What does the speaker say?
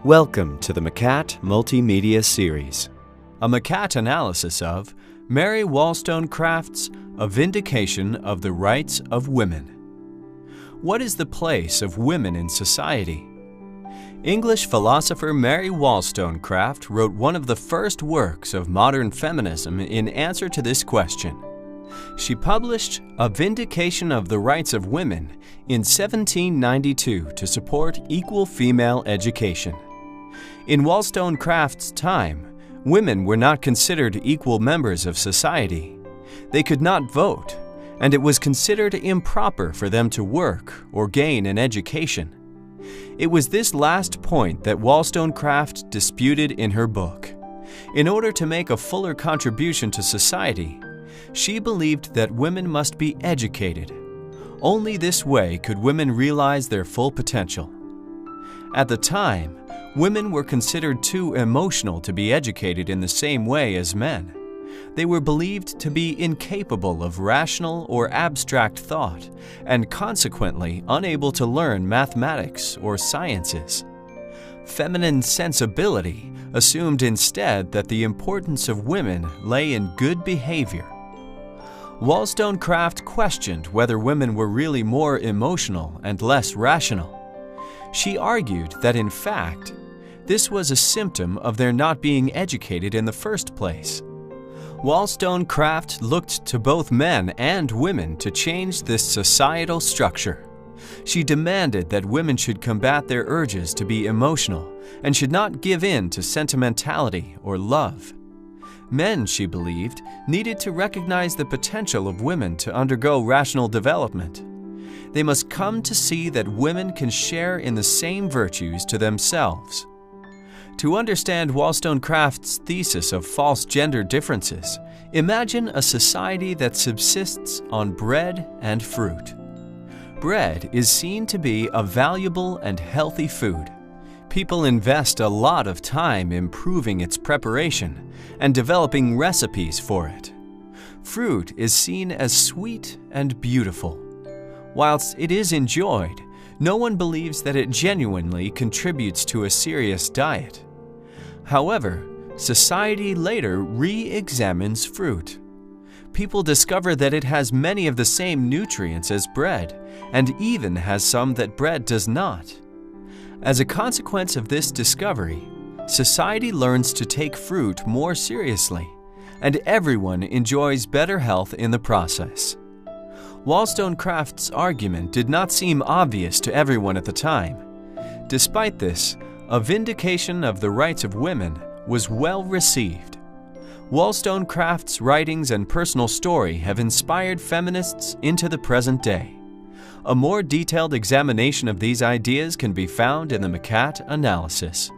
Welcome to the McCat Multimedia Series, a McCat analysis of Mary Wollstonecraft's A Vindication of the Rights of Women. What is the place of women in society? English philosopher Mary Wollstonecraft wrote one of the first works of modern feminism in answer to this question. She published A Vindication of the Rights of Women in 1792 to support equal female education. In Wollstonecraft's time, women were not considered equal members of society. They could not vote, and it was considered improper for them to work or gain an education. It was this last point that Wollstonecraft disputed in her book. In order to make a fuller contribution to society, she believed that women must be educated. Only this way could women realize their full potential. At the time, women were considered too emotional to be educated in the same way as men. They were believed to be incapable of rational or abstract thought, and consequently unable to learn mathematics or sciences. Feminine sensibility assumed instead that the importance of women lay in good behavior. Wollstonecraft questioned whether women were really more emotional and less rational. She argued that, in fact, this was a symptom of their not being educated in the first place. Wollstonecraft looked to both men and women to change this societal structure. She demanded that women should combat their urges to be emotional and should not give in to sentimentality or love. Men, she believed, needed to recognize the potential of women to undergo rational development. They must come to see that women can share in the same virtues to themselves. To understand Wollstonecraft's thesis of false gender differences, imagine a society that subsists on bread and fruit. Bread is seen to be a valuable and healthy food. People invest a lot of time improving its preparation and developing recipes for it. Fruit is seen as sweet and beautiful. Whilst it is enjoyed, no one believes that it genuinely contributes to a serious diet. However, society later re-examines fruit. People discover that it has many of the same nutrients as bread, and even has some that bread does not. As a consequence of this discovery, society learns to take fruit more seriously, and everyone enjoys better health in the process. Wollstonecraft's argument did not seem obvious to everyone at the time. Despite this, A Vindication of the Rights of Women was well received. Wollstonecraft's writings and personal story have inspired feminists into the present day. A more detailed examination of these ideas can be found in the McCat analysis.